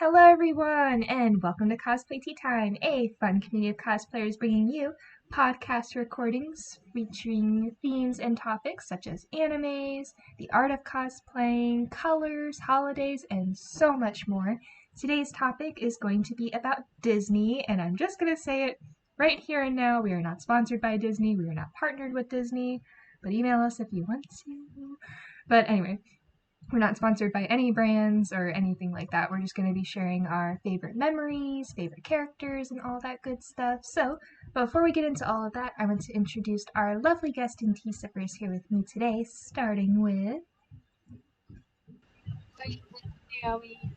Hello everyone, and welcome to Cosplay Tea Time, a fun community of cosplayers bringing you podcast recordings featuring themes and topics such as animes, the art of cosplaying, colors, holidays, and so much more. Today's topic is going to be about Disney, and I'm just going to say it right here and now. We are not sponsored by Disney, we are not partnered with Disney, but email us if you want to. But anyway, we're not sponsored by any brands or anything like that. We're just going to be sharing our favorite memories, favorite characters, and all that good stuff. So, before we get into all of that, I want to introduce our lovely guest and tea sippers here with me today, starting with... Naomi,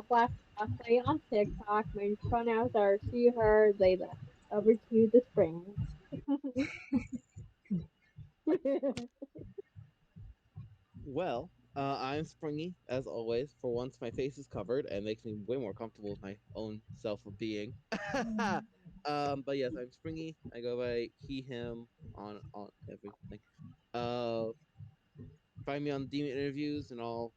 Black Cosplay on TikTok. My pronouns are she, her, they, them. Over to the spring. Well, I'm Springy, as always. For once, my face is covered and makes me way more comfortable with my own self of being. But yes, I'm Springy. I go by he, him on everything. Uh, find me on Demon interviews and you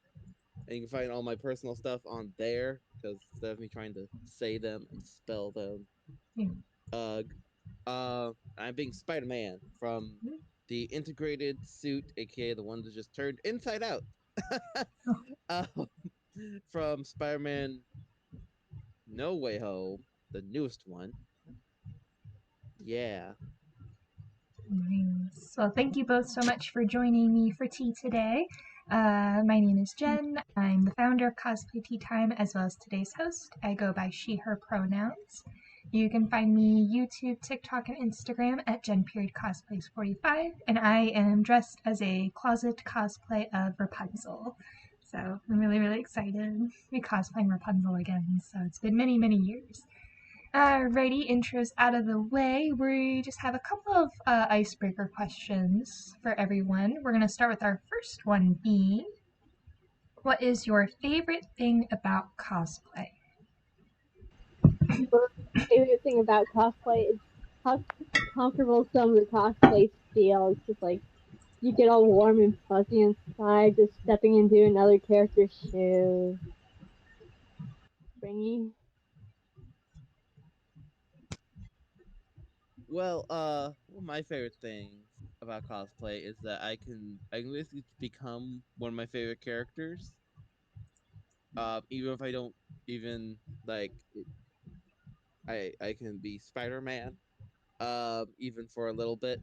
can find all my personal stuff on there because instead of me trying to say them and spell them, uh, I'm being Spider-Man from the integrated suit, aka the one that just turned inside out. uh, from Spider-Man No Way Home, the newest one. Yeah. Nice. Well, thank you both so much for joining me for tea today. My name is Jen. I'm the founder of Cosplay Tea Time as well as today's host. I go by she, her pronouns. You can find me YouTube, TikTok, and Instagram at Jen.Cosplays45, and I am dressed as a closet cosplay of Rapunzel. So I'm really, really excited to be cosplaying Rapunzel again. So it's been many, many years. Alrighty, intros out of the way. We just have a couple of icebreaker questions for everyone. We're going to start with our first one being, what is your favorite thing about cosplay? My favorite thing about cosplay is how comfortable some of the cosplays feel. It's just like you get all warm and fuzzy inside, just stepping into another character's shoes. Springy. Well, one of my favorite things about cosplay is that I can basically become one of my favorite characters. Even if I don't even like it, I can be Spider-Man. Even for a little bit.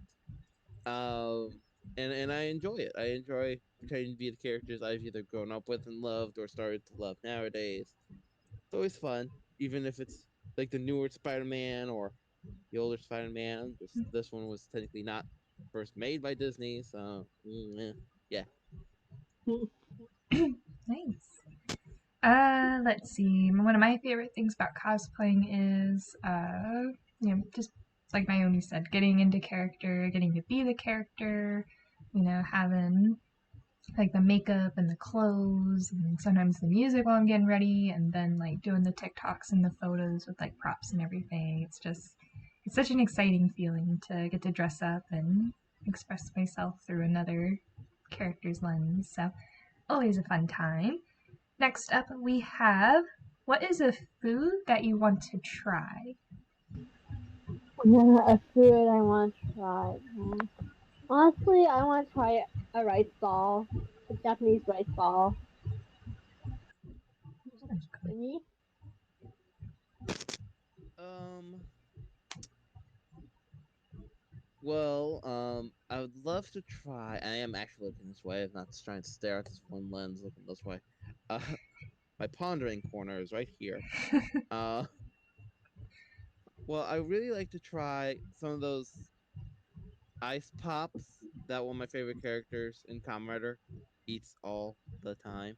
Um, and I enjoy it. I enjoy pretending to be the characters I've either grown up with and loved or started to love nowadays. It's always fun, even if it's like the newer Spider-Man or the older Spider-Man. This one was technically not first made by Disney, so yeah. Nice. Let's see. One of my favorite things about cosplaying is, just like Naomi said, getting into character, getting to be the character, having like the makeup and the clothes and sometimes the music while I'm getting ready and then like doing the TikToks and the photos with like props and everything. It's such an exciting feeling to get to dress up and express myself through another character's lens. So always a fun time. Next up we have, what is a food that you want to try? A food I want to try. Honestly, I want to try a rice ball, a Japanese rice ball. Springy. Um. Well, I would love to try. I am actually looking this way. I'm not just trying to stare at this one lens looking this way. Uh, my pondering corner is right here. Uh, well, I really like to try some of those ice pops that one of my favorite characters in Kamen Rider eats all the time.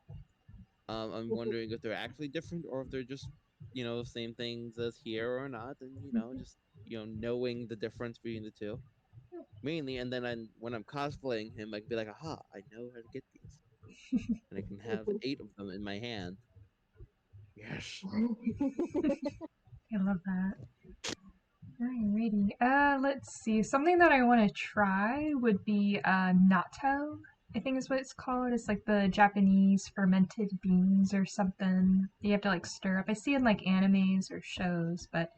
I'm wondering if they're actually different or if they're just, the same things as here or not, and just knowing the difference between the two mainly. And then when I'm cosplaying him, I can be like, aha, I know how to get these, and I can have 8 of them in my hand. Yes. I love that. Alrighty. Let's see. Something that I want to try would be natto. I think is what it's called. It's like the Japanese fermented beans or something. You have to like stir up. I see in like animes or shows, but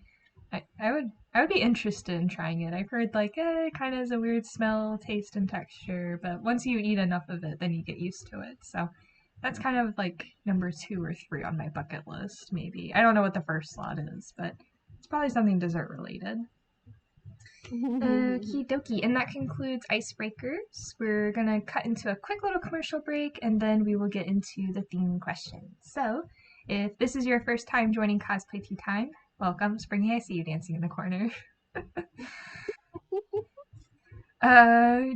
I would be interested in trying it. I've heard like it kind of has a weird smell, taste, and texture, but once you eat enough of it, then you get used to it. So that's kind of like number 2 or 3 on my bucket list. Maybe I don't know what the first slot is, but it's probably something dessert related. Okie dokie, and that concludes icebreakers. We're gonna cut into a quick little commercial break, and then we will get into the theme questions. So, if this is your first time joining Cosplay Tea Time, welcome, Springy. I see you dancing in the corner.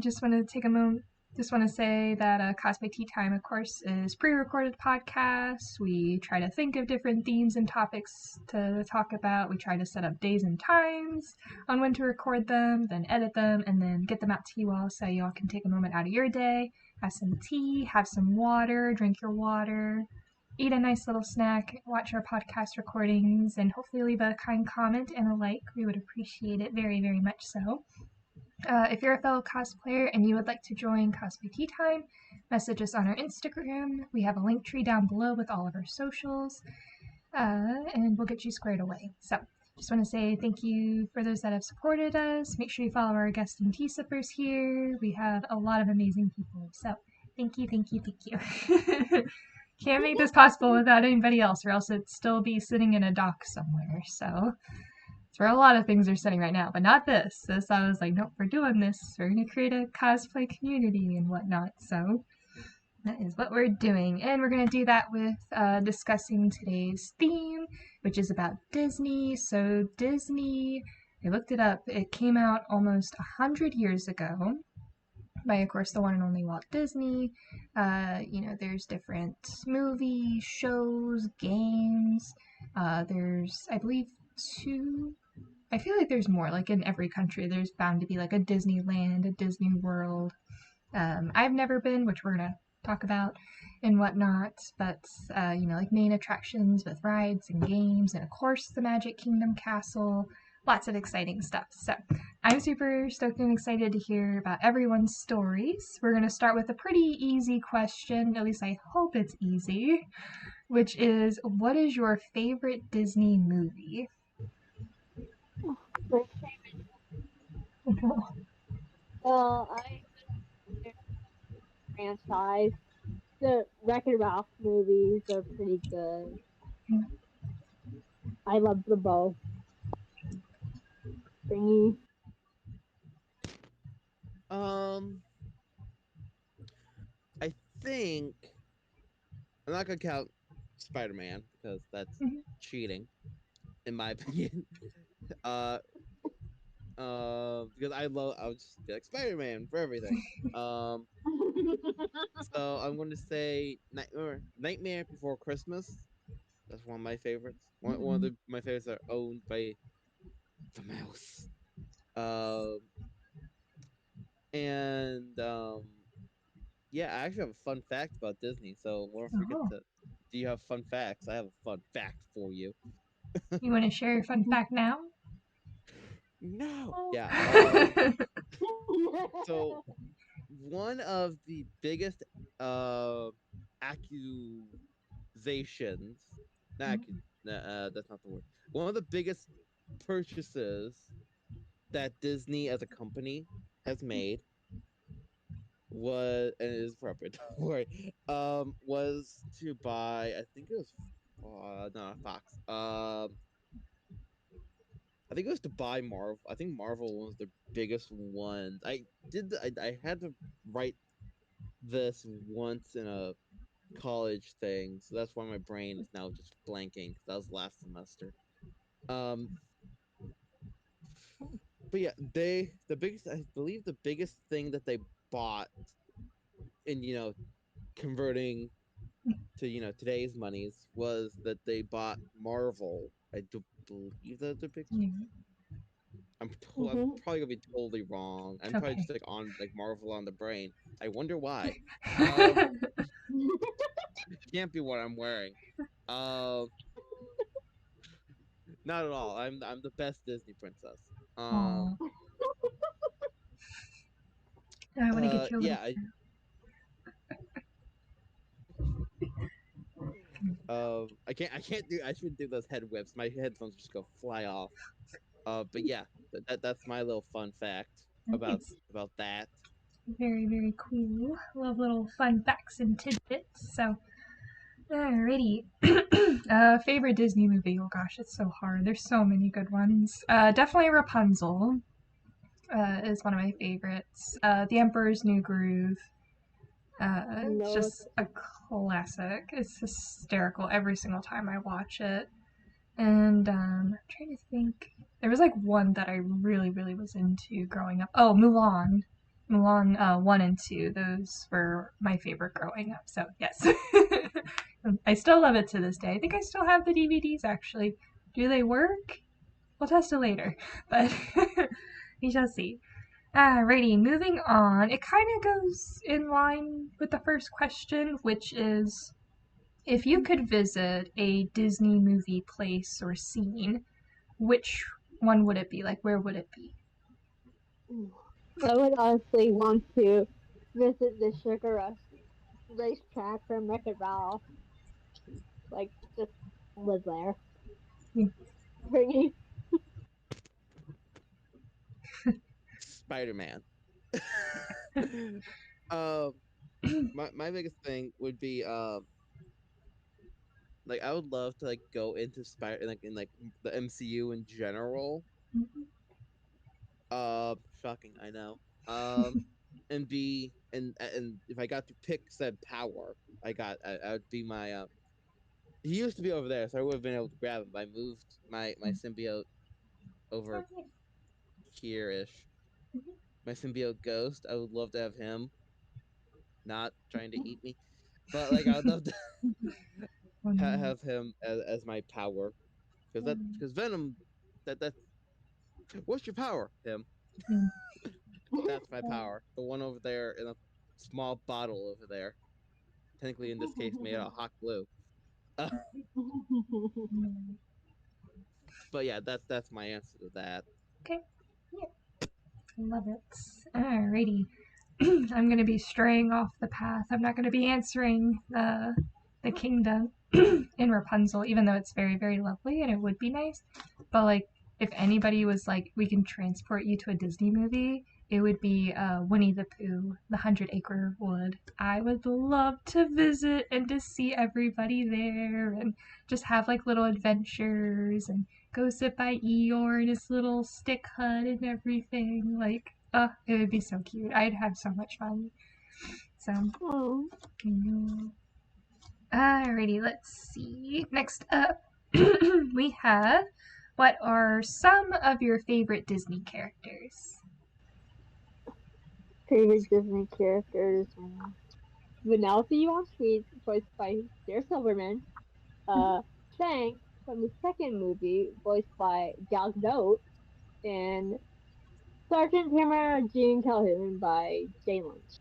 Just want to take a moment. Just want to say that Cosplay Tea Time, of course, is pre-recorded podcasts. We try to think of different themes and topics to talk about. We try to set up days and times on when to record them, then edit them, and then get them out to you all so you all can take a moment out of your day, have some tea, have some water, drink your water, eat a nice little snack, watch our podcast recordings, and hopefully leave a kind comment and a like. We would appreciate it very, very much so. If you're a fellow cosplayer and you would like to join Cosplay Tea Time, message us on our Instagram. We have a link tree down below with all of our socials, and we'll get you squared away. So, just want to say thank you for those that have supported us. Make sure you follow our guest and tea sippers here. We have a lot of amazing people. So, thank you, thank you, thank you. Can't make this possible without anybody else, or else it'd still be sitting in a dock somewhere. So, it's where a lot of things are sitting right now, but not this. This, I was like, nope, we're doing this. We're going to create a cosplay community and whatnot. So that is what we're doing. And we're going to do that with discussing today's theme, which is about Disney. So Disney, I looked it up. It came out almost 100 years ago by, of course, the one and only Walt Disney. There's different movies, shows, games. There's, I believe, I feel like there's more. Like in every country, there's bound to be like a Disneyland, a Disney World. I've never been, which we're gonna talk about and whatnot. But like main attractions with rides and games, and of course the Magic Kingdom Castle. Lots of exciting stuff. So I'm super stoked and excited to hear about everyone's stories. We're gonna start with a pretty easy question. At least I hope it's easy. Which is, what is your favorite Disney movie? Well, franchise. The Wreck-It Ralph movies are pretty good. I love the both. Thingy. Um, I think I'm not gonna count Spider-Man because that's cheating, in my opinion. uh, because I would just be like Spider-Man for everything. So I'm going to say Nightmare Before Christmas. That's one of my favorites. One of my favorites are owned by the mouse. Um, and yeah, I actually have a fun fact about Disney. So don't forget Oh, to. Do you have fun facts? I have a fun fact for you. you want to share your fun fact now? No. Yeah. So one of the biggest accusations, not that's not the word. One of the biggest purchases that Disney as a company has made was, and it is appropriate, don't worry, was to buy, I think it was no, Fox. I think it was to buy Marvel. I think Marvel was the biggest one. I had to write this once in a college thing, so that's why my brain is now just blanking. That was last semester. Um, but yeah, the biggest, I believe the biggest thing that they bought in converting to today's monies was that they bought Marvel. I do believe that's the biggest. Yeah, I'm Mhm. probably gonna be totally wrong. I'm it's probably just okay. like on like Marvel on the brain. I wonder why. Um, can't be what I'm wearing. Um, not at all. I'm the best Disney princess. Um, Oh, I want to get you a little. yeah. I shouldn't do those head whips. My headphones just go fly off. But yeah, that's my little fun fact Nice. about that. Very, very cool. Love little fun facts and tidbits. So, alrighty. Favorite Disney movie? Oh gosh, it's so hard. There's so many good ones. Definitely Rapunzel is one of my favorites. The Emperor's New Groove. It's No, just a classic. It's hysterical every single time I watch it. And I'm trying to think. There was like one that I really, really was into growing up. Oh, Mulan. Mulan 1 and 2. Those were my favorite growing up. So, yes. I still love it to this day. I think I still have the DVDs actually. Do they work? We'll test it later. But we shall see. Alrighty, moving on. It kind of goes in line with the first question, which is if you could visit a Disney movie place or scene, which one would it be? Like, where would it be? I would honestly want to visit the Sugar Rush racetrack from Wreck-It Ralph. Like, just live there. Hmm. Bringing. Spider-Man. um, my biggest thing would be like I would love to like go into Spider like in like the MCU in general. Shocking, I know. And be and if I got to pick said power, I would be my he used to be over there, so I would have been able to grab him. But I moved my symbiote over here ish. My symbiote ghost. I would love to have him not trying to eat me, but like I would love to have him as my power because Venom that's what's your power him that's my power the one over there in a small bottle over there technically in this case made out of hot glue. Uh, but yeah, that's my answer to that. Okay, yeah, love it. Alrighty. I'm going to be straying off the path. I'm not going to be answering the kingdom in Rapunzel, even though it's very, very lovely and it would be nice. But like, if anybody was like, we can transport you to a Disney movie, it would be Winnie the Pooh, the 100 Acre Wood. I would love to visit and to see everybody there and just have like little adventures and go sit by Eeyore in his little stick hut and everything. Like, it would be so cute. I'd have so much fun. So, Oh. alrighty, let's see. Next up, we have what are some of your favorite Disney characters? Favorite Disney characters. Vanellope on Sweets, voiced by Sarah Silverman. Uh, Shanks from the second movie, voiced by Gal Gadot. And Sergeant Tamara Jean Calhoun by Jane Lynch.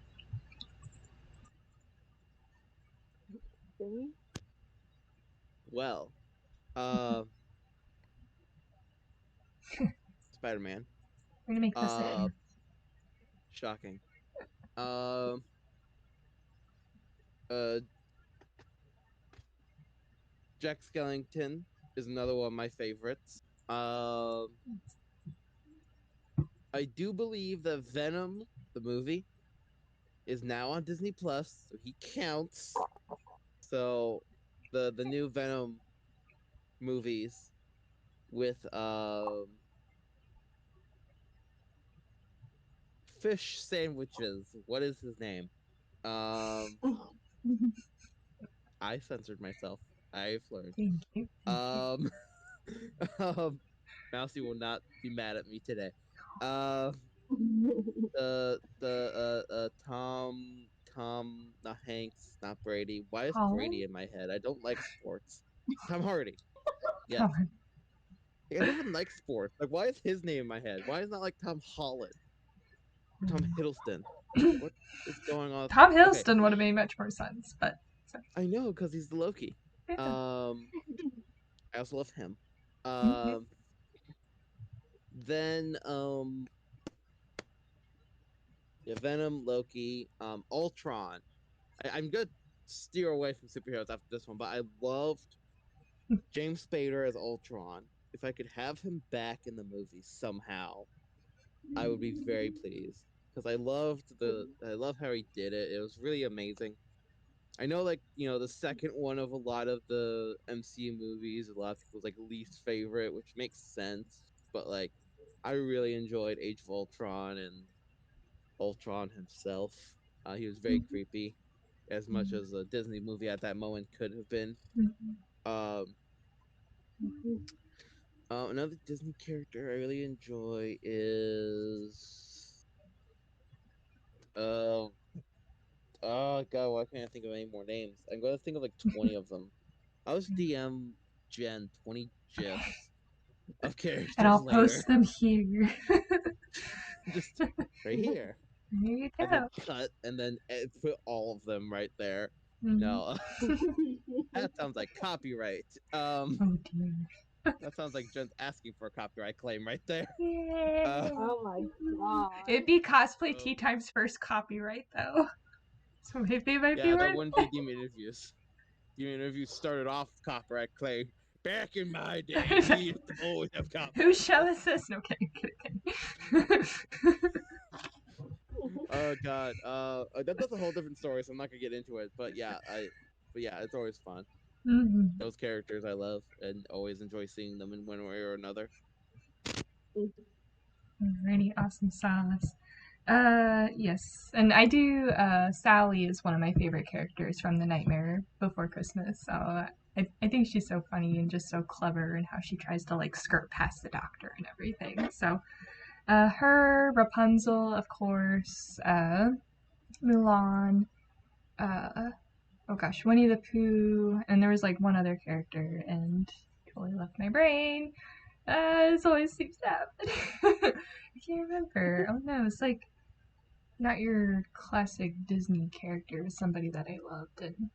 Really? Well, uh, Spider-Man. We're gonna make this Uh, in. shocking. Um, uh, Jack Skellington is another one of my favorites. I do believe that Venom, the movie, is now on Disney Plus, so he counts. So the new Venom movies with fish sandwiches. What is his name? Um, I censored myself. I've learned. Thank you. Thank you. Um, Mousy will not be mad at me today. Uh, the Tom not Hanks not Brady. Why is Holland? Brady in my head? I don't like sports. Tom Hardy. Yes. Holland. Like, I don't even like sports. Like why is his name in my head? Why is not like Tom Holland or Tom Hiddleston? What is going on? Tom Okay, Hiddleston would have made much more sense, but so, I know because he's the Loki. yeah. I also love him. Mhm. Um, then yeah, Venom, Loki, Ultron. I'm good. steer away from superheroes after this one, but I loved James Spader as Ultron. If I could have him back in the movie somehow, I would be very pleased because I love how he did it. It was really amazing. I know, like, the second one of a lot of the MCU movies, a lot of people's like least favorite, which makes sense. But like, I really enjoyed Age of Ultron and Ultron himself. He was very creepy, as much as a Disney movie at that moment could have been. Um, Another Disney character I really enjoy is uh oh god, why can't I think of any more names? I'm gonna think of like 20 of them. I was DM Gen 20 Okay. gifs of And characters I'll later. post them here. Just right here. There you And then go. cut and then put all of them right there. Mhm. No, that sounds like copyright. Oh dear. That sounds like Jen's asking for a copyright claim right there. Uh, Yay. Oh my god. It'd be Cosplay so Tea Time's first copyright, though. So maybe they might be yeah, that worth wouldn't be Demon Interviews. Demon Interviews started off with copyright claim. Back in my day, we it. used to always have Whose copyright show claim. is this? No kidding, kidding. Oh god, that's a whole different story, so I'm not gonna get into it. But yeah, it's always fun. Mhm. Those characters I love and always enjoy seeing them in one way or another. Alrighty, awesome sauce. Yes, and I do. Sally is one of my favorite characters from The Nightmare Before Christmas. So I think she's so funny and just so clever, and how she tries to like skirt past the doctor and everything. So, her, Rapunzel, of course, Mulan, uh, oh gosh, Winnie the Pooh, and there was like one other character, and totally left my brain. This always seems to happen. I can't remember. Oh no, it's like not your classic Disney character. It was somebody that I loved, and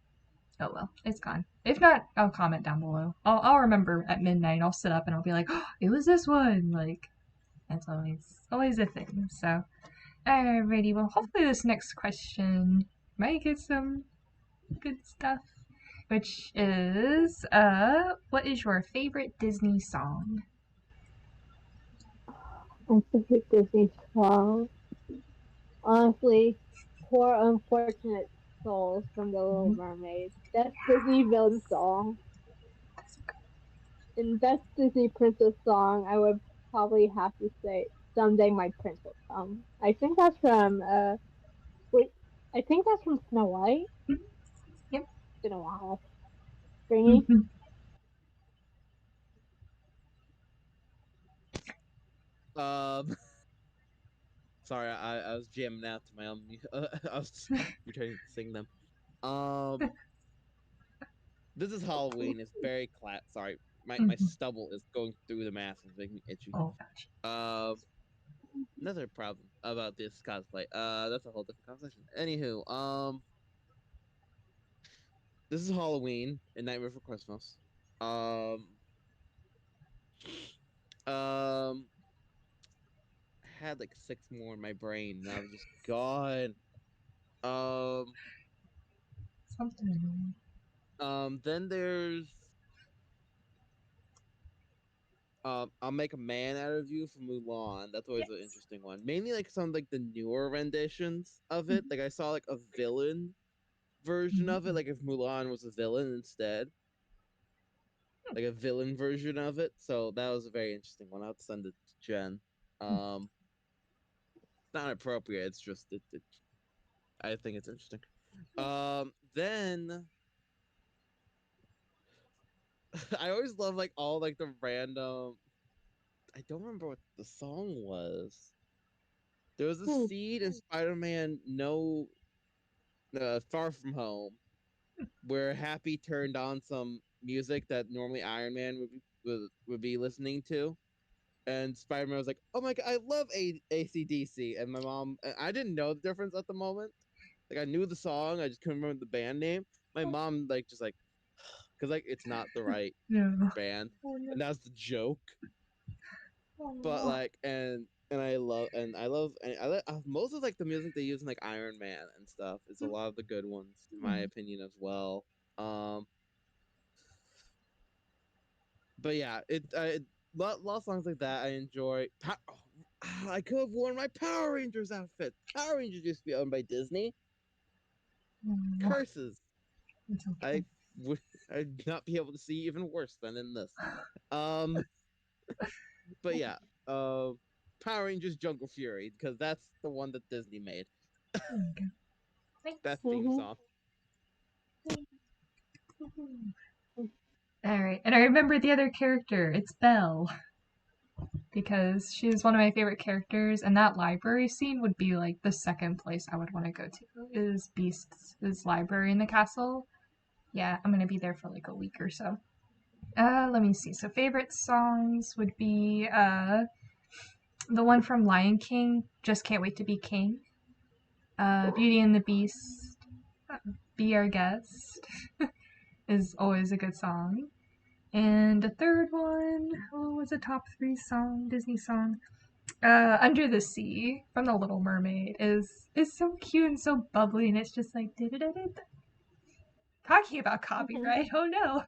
oh well, it's gone. If not, I'll comment down below. I'll remember at midnight. I'll sit up and I'll be like, oh, it was this one. Like that's always a thing. So, alrighty. Well, hopefully this next question might get some good stuff. Which is, what is your favorite Disney song? I think it Disney 12. Honestly, poor unfortunate souls from the Little Mermaid. That's Disney villain song. And best Disney princess song, I would probably have to say "Someday My Prince Will Come." I think that's from wait, I think that's from Snow White. Yep. It's been a while. Springy. Mhm. Um, sorry, I was jamming out to my own. I was pretending to sing them. Um, this is Halloween. It's very Sorry, my Mhm. stubble is going through the mask and making me itchy. Oh gosh. Um, Another problem about this cosplay. That's a whole different conversation. Anywho, this is Halloween and Nightmare Before Christmas. Um, um, I had like six more in my brain, and I was just gone. Um, Something. then there's I'll Make a Man Out of You from Mulan. That's always an Yes. interesting one. Mainly like some like the newer renditions of it. Like I saw like a villain version of it. Mhm. Like if Mulan was a villain instead, like a villain version of it. So that was a very interesting one. I'll send it to Jen. It's not appropriate. It's just I think it's interesting. Then I always love like all like the random. I don't remember what the song was. There was a Hmm. scene in Spider-Man No Far From Home where Happy turned on some music that normally Iron Man would be listening to, and Spider-Man was like, "Oh my god, I love AC/DC," and my mom, I didn't know the difference at the moment. Like I knew the song, I just couldn't remember the band name. My mom like just like, because like it's not the right No. band, Oh no. and that's the joke. But Oh. like, and most of like the music they use in like Iron Man and stuff. It's a lot of the good ones, in my opinion, as well. Um, but yeah, lot of songs like that I enjoy. I could have worn my Power Rangers outfit. Power Rangers used to be owned by Disney. Oh, Curses. it's okay. I would I'd not be able to see even worse than in this. Um, but yeah, Power Rangers Jungle Fury, because that's the one that Disney made. There we go. That Thanks. theme Mhm. song. All right, and I remember the other character. It's Belle because she's one of my favorite characters, and that library scene would be like the second place I would want to go to. Is Beast's library in the castle? Yeah, I'm gonna be there for like a week or so. Let me see. So favorite songs would be the one from Lion King, Just Can't Wait to Be King. Beauty and the Beast, Be Our Guest is always a good song. And the third one, what was a top three song, Disney song? Under the Sea from The Little Mermaid is so cute and so bubbly, and it's just like talking about copyright. Oh no!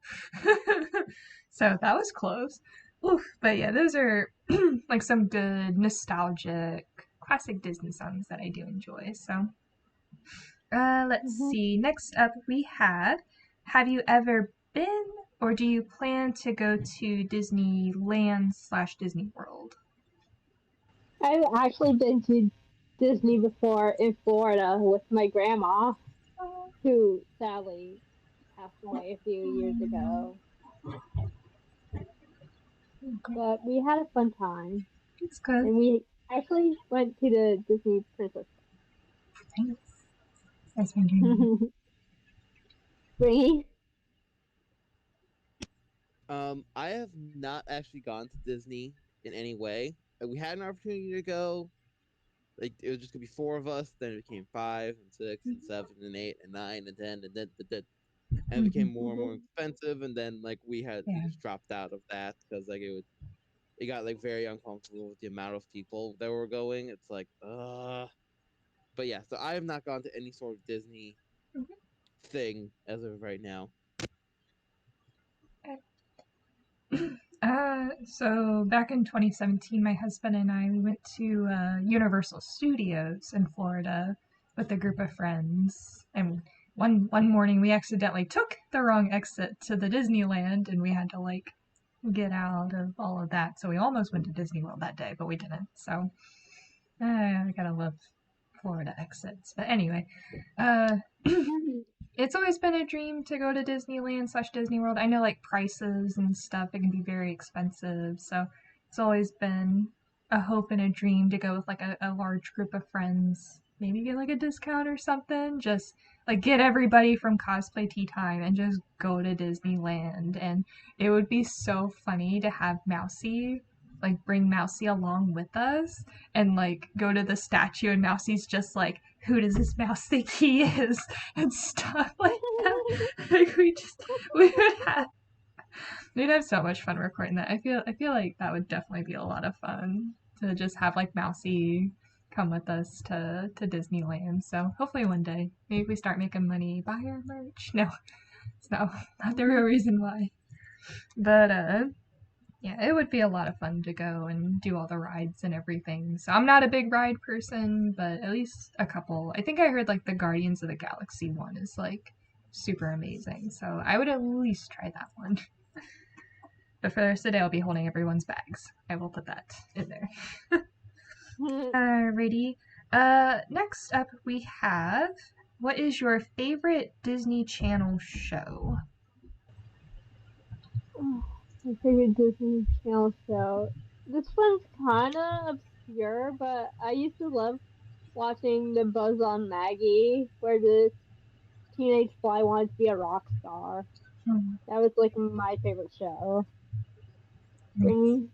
So that was close. Oof, but yeah, those are like some good nostalgic classic Disney songs that I do enjoy. So let's Mhm. see. Next up, we had Have you ever been or do you plan to go to Disneyland/Disney World? I've actually been to Disney before in Florida with my grandma, Oh, who sadly passed away a few years ago. okay. But we had a fun time, It's good. and we actually went to the Disney Princess. Thanks. That's my dream. Springy. I have not actually gone to Disney in any way. We had an opportunity to go. Like it was just gonna be four of us. Then it became five and six and seven and eight and nine and 10 and it became Mhm. more and more expensive. And then like we Yeah. just dropped out of that because like it got like very uncomfortable with the amount of people that were going. It's like But yeah, so I have not gone to any sort of Disney Mhm. thing as of right now. So back in 2017, my husband and I we went to Universal Studios in Florida with a group of friends, and one morning we accidentally took the wrong exit to the Disneyland, and we had to like get out of all of that. So we almost went to Disney World that day, but we didn't. So I gotta love Florida exits. But anyway, uh, it's always been a dream to go to Disneyland/Disney World. I know like prices and stuff, it can be very expensive. So it's always been a hope and a dream to go with like a large group of friends. Maybe get like a discount or something. Just like get everybody from Cosplay Tea Time and just go to Disneyland. And it would be so funny to have Mousy, like bring Mousy along with us and like go to the statue and Mousie's just like, who does this mouse think he is? And stuff like that. Like we would have we'd have so much fun recording that. I feel like that would definitely be a lot of fun to just have like Mousy come with us to Disneyland. So hopefully one day, maybe if we start making money, buy our merch. No, it's not the real reason why. But yeah, it would be a lot of fun to go and do all the rides and everything. So I'm not a big ride person, but at least a couple. I think I heard like the Guardians of the Galaxy one is like super amazing. So I would at least try that one. But for the rest of the day, I'll be holding everyone's bags. I will put that in there. Alrighty. Next up we have what is your favorite Disney Channel show? My favorite Disney Channel show. This one's kind of obscure, but I used to love watching the Buzz on Maggie, where the teenage fly wanted to be a rock star. Hmm, That was like my favorite show. nice. Springy.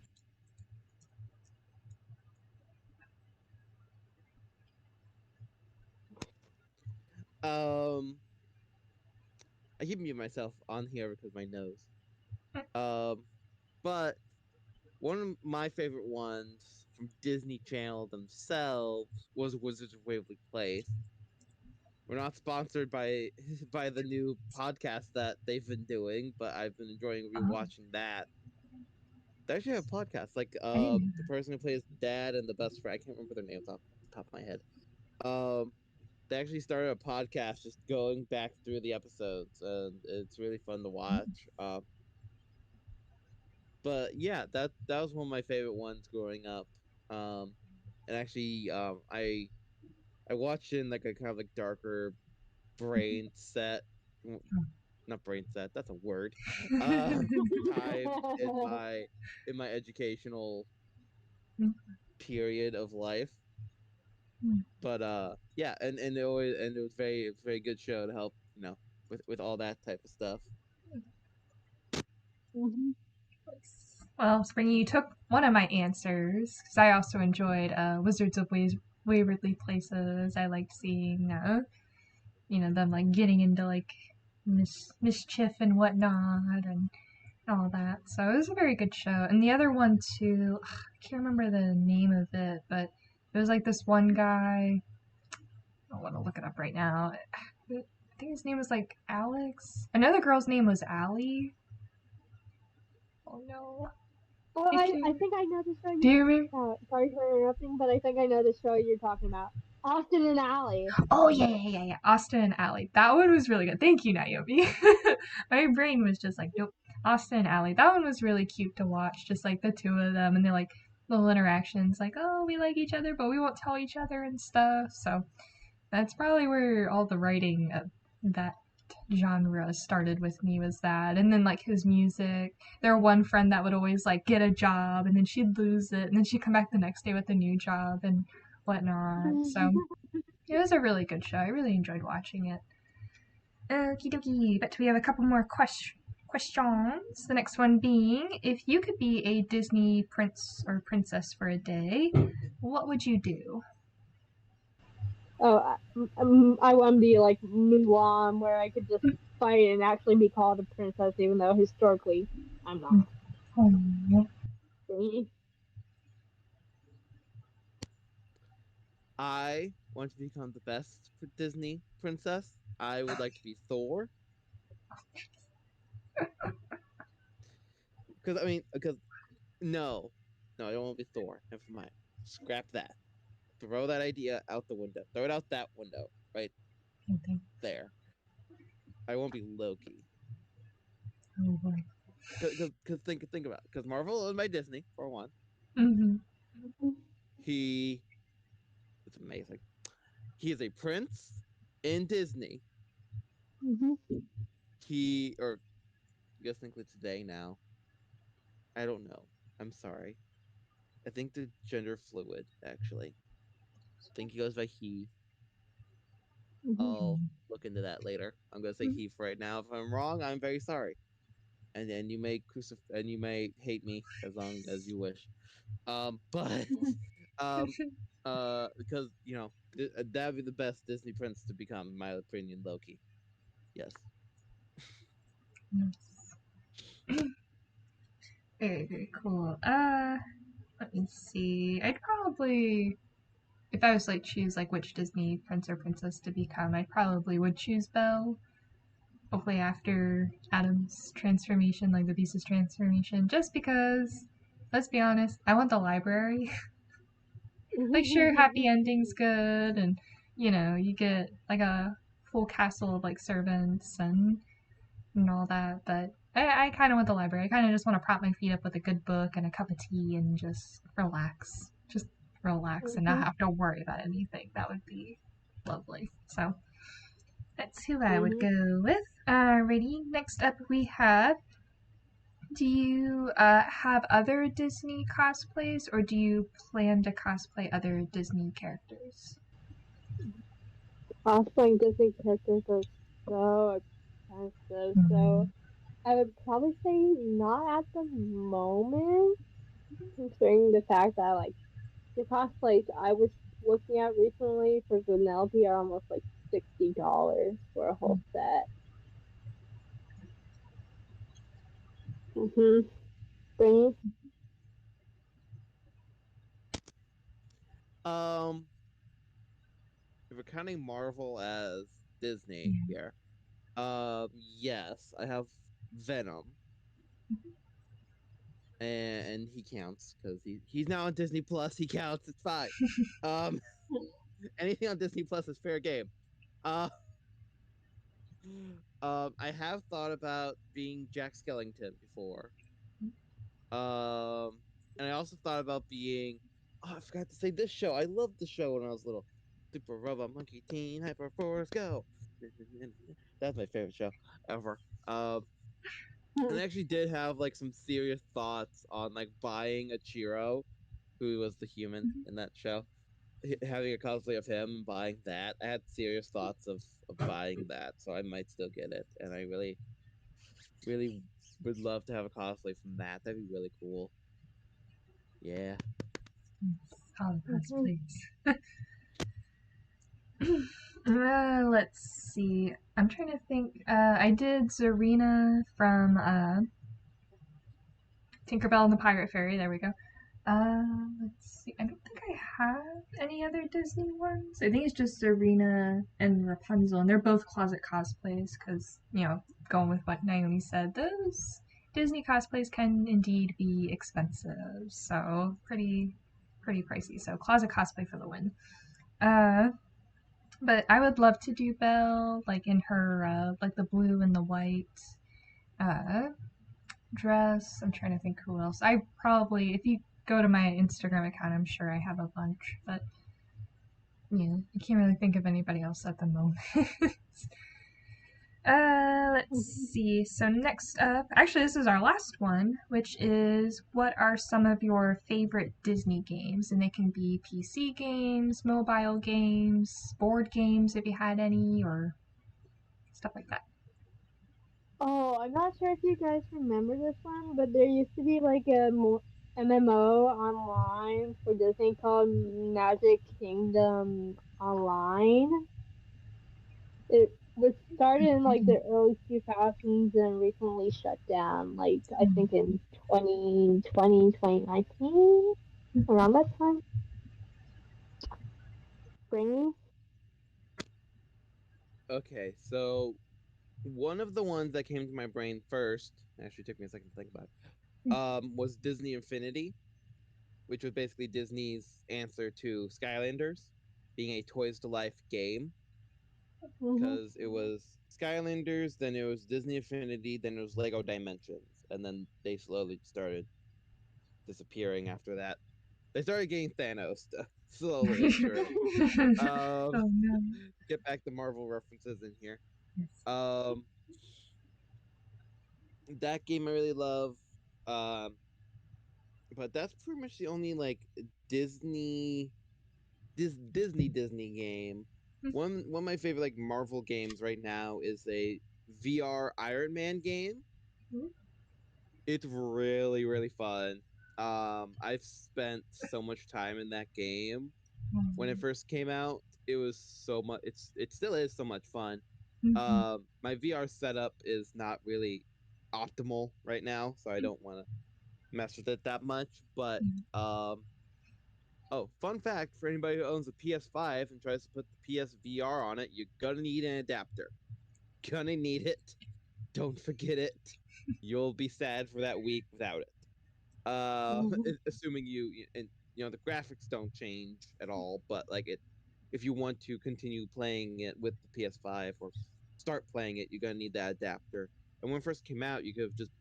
Um, I keep muting myself on here because my nose. Um, but one of my favorite ones from Disney Channel themselves was Wizards of Waverly Place. We're not sponsored by by the new podcast that they've been doing, but I've been enjoying Oh, rewatching that. They actually have podcasts, like I didn't know the person who plays the dad and the best friend. I can't remember their names off the top of my head. They actually started a podcast just going back through the episodes, and it's really fun to that. watch. But yeah, that was one of my favorite ones growing up. Um, and actually, I watched it in like a kind of like darker brain set, not brain set. That's a word. Uh, time in my educational period of life. But yeah, and it was very good show to help with all that type of stuff. Mhm. Well, Springy, you took one of my answers because I also enjoyed Wizards of Waverly Places. I liked seeing, them like getting into like mischief and whatnot and all that. So it was a very good show. And the other one too, I can't remember the name of it, but it was like this one guy. I want to look it up right now. I think his name was like Alex. Another girl's name was Allie. Oh no. Oh, If I you think I know the show do you're you talking remember? about. Sorry for interrupting, but I think I know the show you're talking about. Austin and Allie. Oh yeah. Austin and Allie. That one was really good. Thank you, Naomi. My brain was just like, nope. Austin and Allie. That one was really cute to watch. Just like the two of them and they're like little interactions, like, oh, we like each other, but we won't tell each other and stuff. So that's probably where all the writing of that genre started with me was that. And then like his music. There were one friend that would always like get a job and then she'd lose it and then she'd come back the next day with a new job and whatnot. So it was a really good show. I really enjoyed watching it. Okie dokie, but we have a couple more questions. The next one being, if you could be a Disney prince or princess for a day, what would you do? Oh, I want to be like Mulan, where I could just fight and actually be called a princess, even though historically I'm not. Oh, I want to become the best Disney princess. I would like to be Thor because no, I don't want to be Thor. Never mind. Scrap that. Throw that idea out the window. Throw it out that window right there. I won't be Loki. oh boy. Cause think about it. Cause Marvel owned by Disney for one. Mm-hmm. He it's amazing. He is a prince in Disney. Mm-hmm. He or I guess technically today now. I don't know. I'm sorry. I think the gender fluid actually. I think he goes by he. I'll look into that later. I'm gonna say he for right now. If I'm wrong, I'm very sorry. And you may and you may hate me as long as you wish. But um, because that'd be the best Disney prince to become, in my opinion. Loki. Yes. Very, very cool. Let me see. I'd probably, if I was like choose like which Disney prince or princess to become, I probably would choose Belle. Hopefully after Adam's transformation, like the Beast's transformation, just because, let's be honest, I want the library. Like, sure, happy ending's good, and you get like a full castle of like servants and all that, but I kind of want the library. I kind of just want to prop my feet up with a good book and a cup of tea and just relax. Just relax and not have to worry about anything. That would be lovely. So that's who I would go with. Alrighty, next up we have, do you have other Disney cosplays or do you plan to cosplay other Disney characters? Cosplaying Disney characters are so expensive, so Mm. I would probably say not at the moment, considering the fact that like the cosplays I was looking at recently for Vanellope are almost like $60 for a whole set. Mm-hmm. Bring Um, if we're counting Marvel as Disney Yeah. here, yes, I have Venom, and he counts because he's now on Disney Plus. He counts. It's fine. Um, anything on Disney Plus is fair game. Uh, I have thought about being Jack Skellington before. Um, and I also thought about being. Oh, I forgot to say this show. I loved the show when I was little. Super Robot Monkey Teen Hyper Force Go. That's my favorite show ever. And I actually did have like some serious thoughts on like buying a Chiro, who was the human in that show. Having a cosplay of him and buying that, I had serious thoughts of buying that, so I might still get it. And I really would love to have a cosplay from that. That'd be really cool. Yeah. All the Mhm. cosplays. Let's see. I'm trying to think. I did Zarina from Tinkerbell and the Pirate Fairy. There we go. Let's see. I don't think I have any other Disney ones. I think it's just Zarina and Rapunzel, and they're both closet cosplays because, going with what Naomi said, those Disney cosplays can indeed be expensive. So pretty pricey. So closet cosplay for the win. Uh, but I would love to do Belle, like in her, like the blue and the white uh, dress. I'm trying to think who else. I probably, if you go to my Instagram account, I'm sure I have a bunch, but yeah, I can't really think of anybody else at the moment. Let's see. So next up, actually, this is our last one, which is what are some of your favorite Disney games? And they can be PC games, mobile games, board games if you had any, or stuff like that. Oh, I'm not sure if you guys remember this one, but there used to be like a MMO online for Disney called Magic Kingdom Online. It was started in like the early 2000s and recently shut down, like I think in 2020, 2019, around that time. Spring. Okay, so one of the ones that came to my brain first, actually took me a second to think about it, was Disney Infinity, which was basically Disney's answer to Skylanders, being a Toys to Life game. Hmm. Because it was Skylanders, then it was Disney Infinity, then it was Lego Dimensions, and then they slowly started disappearing after that. They started getting Thanos slowly and surely. Oh no. Get back the Marvel references in here. Yes. Um, that game I really love. Um, but that's pretty much the only like Disney Disney game. One of my favorite like Marvel games right now is a VR Iron Man game. It's really fun. I've spent so much time in that game. When it first came out, it was so much. It still is so much fun. My VR setup is not really optimal right now, so I don't want to mess with it that much. But um, oh, fun fact for anybody who owns a PS5 and tries to put the PSVR on it, you're gonna need an adapter. Gonna need it. Don't forget it. You'll be sad for that week without it. Hmm. Assuming and the graphics don't change at all, but like if you want to continue playing it with the PS5 or start playing it, you're gonna need that adapter. And when it first came out, you could have just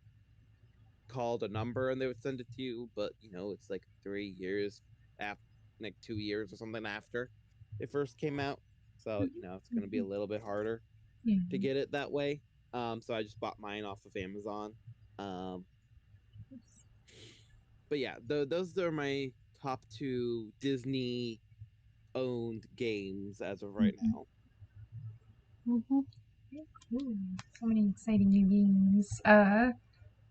called a number and they would send it to you, but it's like 3 years after, like 2 years or something after it first came out, so it's gonna be a little bit harder Yeah. to get it that way. So I just bought mine off of Amazon. Um, but yeah, those are my top two Disney owned games as of right now. Hmm. Ooh, so many exciting new games.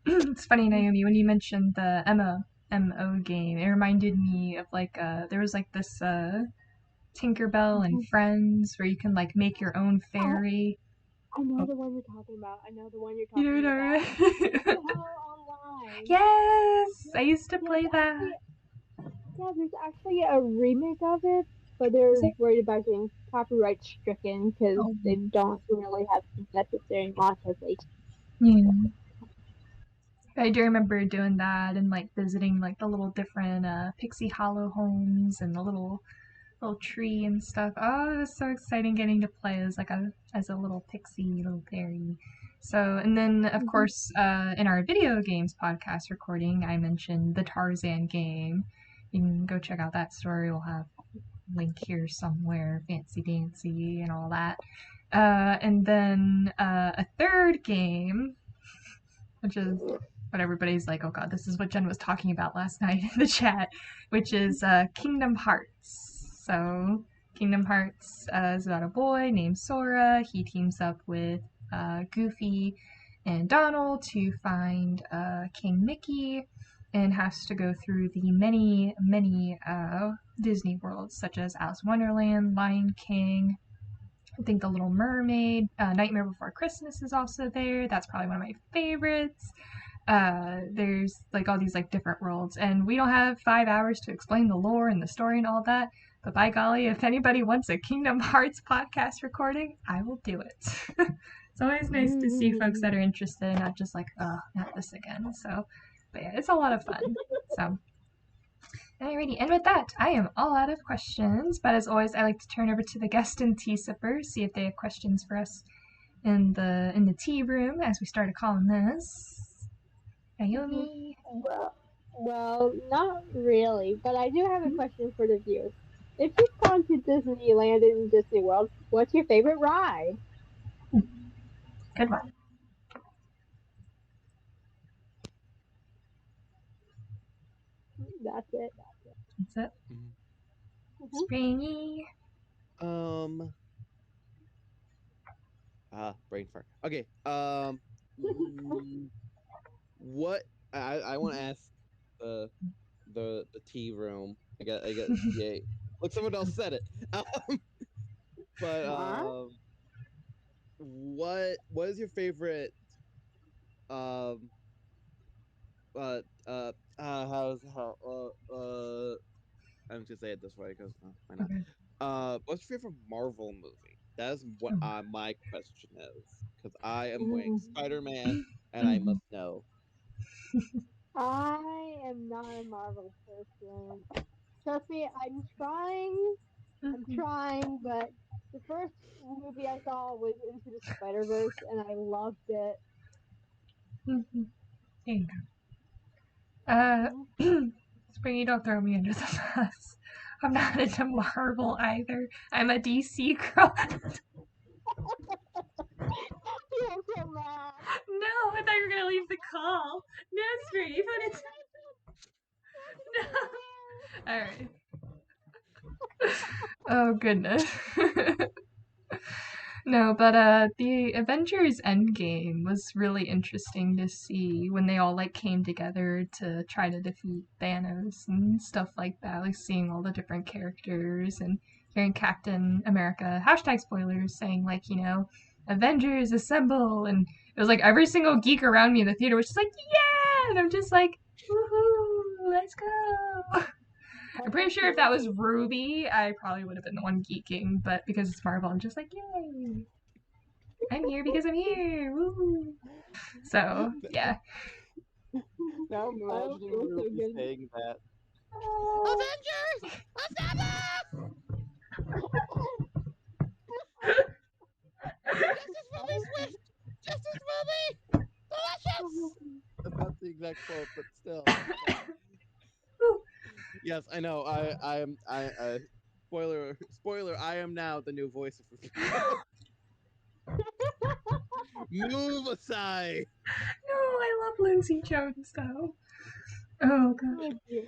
It's funny, Naomi, when you mentioned the MMO game, it reminded me of like there was like this Tinkerbell and Hmm. Friends where you can like make your own fairy. I know Oh, the one you're talking about. I know the one you're you know talking what about. I mean? Rainbow Online. Yes, I used to Yes, play actually, that. Yeah, there's actually a remake of it, but Is they're there? worried about getting copyright stricken because Oh, they don't really have the necessary monetization. yeah. I do remember doing that and like visiting like the little different Pixie Hollow homes and the little tree and stuff. Oh, it was so exciting getting to play as a little pixie little fairy. So, and then of Mm-hmm. course, in our video games podcast recording, I mentioned the Tarzan game. You can go check out that story. We'll have a link here somewhere, fancy dancy and all that. And then a third game, which is what everybody's like, oh god, this is what Jen was talking about last night in the chat, which is Kingdom Hearts. So, Kingdom Hearts is about a boy named Sora. He teams up with Goofy and Donald to find King Mickey and has to go through the many, many Disney worlds, such as Alice in Wonderland, Lion King, I think The Little Mermaid, Nightmare Before Christmas is also there. That's probably one of my favorites. There's like all these like different worlds, and we don't have 5 hours to explain the lore and the story and all that. But by golly, if anybody wants a Kingdom Hearts podcast recording, I will do it. It's always nice to see folks that are interested, not just like, oh, not this again. So, but yeah, it's a lot of fun. So, alrighty, and with that, I am all out of questions. But as always, I like to turn over to the guest and tea sipper, see if they have questions for us in the tea room, as we started calling this. Naomi. Well, not really, but I do have a question for the viewers. If you've gone to Disneyland and Disney World, what's your favorite ride? Good one. That's it. That's it. Mhm. Hmm. Springy. Um. Brain fart. Okay. mm, what I want to ask the the tea room. I got yay. Look, someone else said it. Um, but Huh? what is your favorite um how's how I'm just gonna say it this way because why not? Okay. What's your favorite Marvel movie? That is what Oh. my question is because I am going Mm. Spider Man and I Mm-hmm. must know. I am not a Marvel person. Trust me, I'm trying. I'm Mm-hmm. trying, but the first movie I saw was Into the Spider Verse, and I loved it. Mm-hmm. There you go. Hmm. Springy, don't throw me under the bus. I'm not into Marvel either. I'm a DC girl. You're so mad. No, I thought you were gonna leave the call. No, Springy, put it. No. All right. Oh goodness. No, but the Avengers Endgame was really interesting to see when they all like came together to try to defeat Thanos and stuff like that. Like seeing all the different characters and hearing Captain America hashtag spoilers saying like, Avengers assemble, and it was like every single geek around me in the theater was just like, yeah, and I'm just like, woohoo, let's go. I'm pretty sure if that was Ruby, I probably would have been the one geeking, but because it's Marvel, I'm just like, yay! I'm here because I'm here. Woo! So yeah. Now I'm Oh, imagining it was so Ruby good. saying that. Oh. Avengers! Assemble! Justice will be swift! Justice will be delicious! That's not the exact quote, but still. Yes, I know. I am spoiler. I am now the new voice of Ruby. Move aside. No, I love Lindsay Jones though. Oh gosh. Oh dear.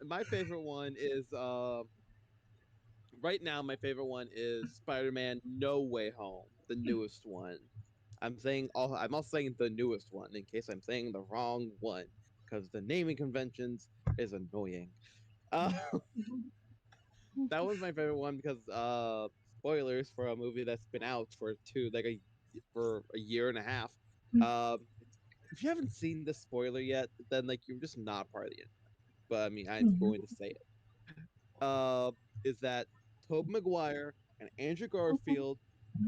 My favorite one is right now. My favorite one is Spider-Man: No Way Home, the newest one. I'm also saying the newest one in case I'm saying the wrong one because the naming conventions is annoying. Uh, that was my favorite one because spoilers for a movie that's been out for a year and a half. Um, if you haven't seen this spoiler yet, then like you're just not part of the internet. but I mean, I'm going to say it. Is that Tobey Maguire and Andrew Garfield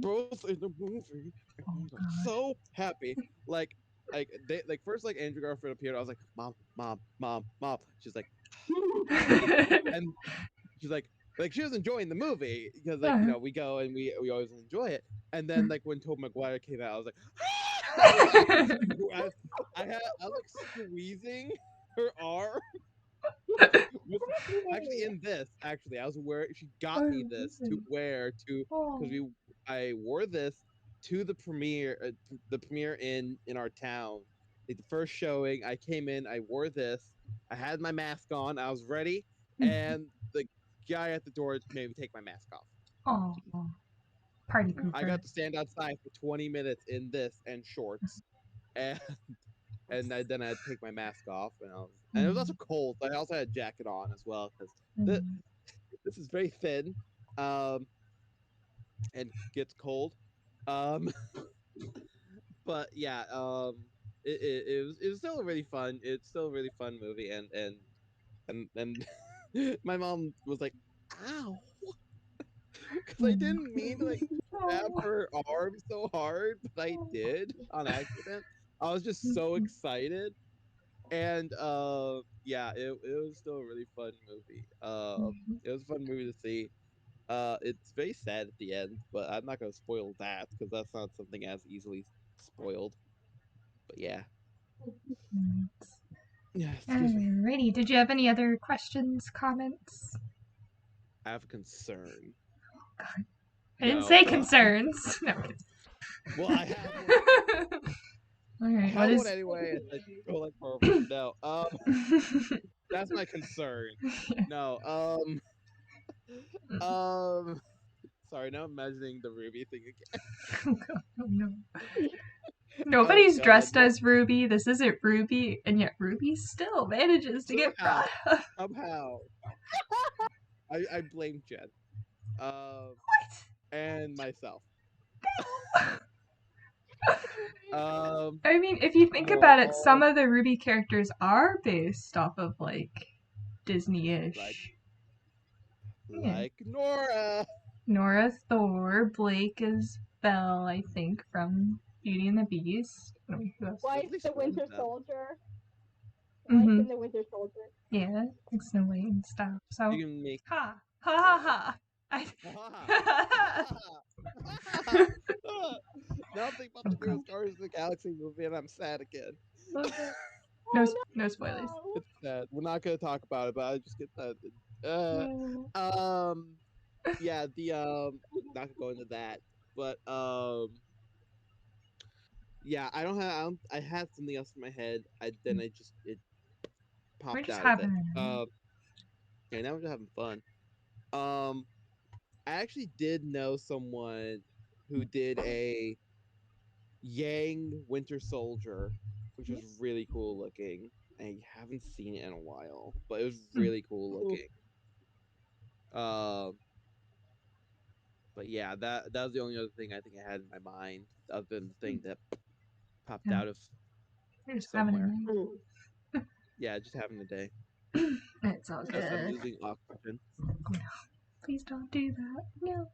both in the movie, and Oh I was God. so happy. Like first, like Andrew Garfield appeared, I was like, "Mom, mom, mom, mom." She's like, and she's like she was enjoying the movie because like we go and we always enjoy it. And then like when Tobey Maguire came out, I was like, I was like squeezing her arm. Actually, in this, actually, I was wearing. She got me this to wear to because I wore this to the premiere in our town. Like the first showing, I came in, I wore this, I had my mask on, I was ready, and the guy at the door made me take my mask off. Oh, party I pooper. got to stand outside for 20 minutes in this and shorts, and then I had to take my mask off, and it was also cold. I also had a jacket on as well because this is very thin, um, and gets cold. Um, but yeah, it was still a really fun. It's still a really fun movie, and my mom was like, "Ow," because I didn't mean to like grab her arm so hard, but I did on accident. I was just so excited, and yeah, it was still a really fun movie. It was a fun movie to see. It's very sad at the end, but I'm not gonna spoil that because that's not something as easily spoiled. But yeah, yeah. Excuse me. Alrighty. Did you have any other questions, comments? I have a concern. God. I didn't No. say concerns. No. Well, I have one. All I right. What have is? one anyway. And I go like horrible. No. That's my concern. No. Um. Sorry. Now I'm imagining the Ruby thing again. Oh, no. Oh Nobody's God. dressed as Ruby. This isn't Ruby, and yet Ruby still manages to get Somehow. brought up. Somehow. I blame Jen. What? And myself. Um. I mean, if you think about it, some Well, of the Ruby characters are based off of like Disney-ish. like Nora. Nora Thor, Blake is Belle, I think, from Beauty and the Beast. Who else? Wife the Winter Soldier. Mhm. Wife in the Winter Soldier. Yeah, like Snow White and stuff. So, You can make ha ha ha ha. now I'm thinking about the newest Guardians of the Galaxy movie, and I'm sad again. No spoilers. It's sad. We're not gonna talk about it, but I just get that. Yeah, not gonna go into that, but yeah, I had something else in my head. It We're popped just out of it. having. Okay, now we're just having fun. I actually did know someone who did a Yang Winter Soldier, which was really cool looking. I haven't seen it in a while, but it was really cool looking. But yeah, that was the only other thing I think I had in my mind, other than the thing that popped out of somewhere. Yeah, just having a day. It's all Yes, I'm good. losing oxygen. No, please don't do that. No.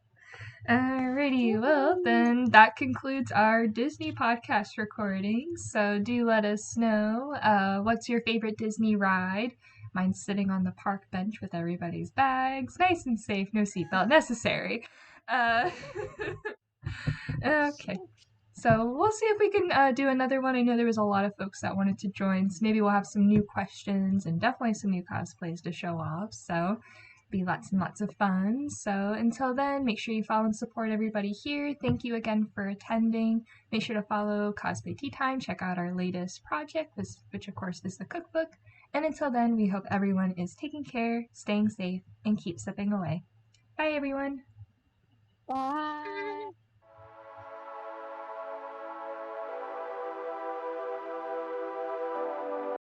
Alrighty, well, then that concludes our Disney podcast recording. So do let us know what's your favorite Disney ride. Mine's sitting on the park bench with everybody's bags. Nice and safe, no seatbelt necessary. Okay. So we'll see if we can do another one. I know there was a lot of folks that wanted to join, so maybe we'll have some new questions and definitely some new cosplays to show off. So be lots and lots of fun. So until then, make sure you follow and support everybody here. Thank you again for attending. Make sure to follow Cosplay Tea Time. Check out our latest project, which of course is the cookbook. And until then, we hope everyone is taking care, staying safe, and keep sipping away. Bye, everyone. Bye.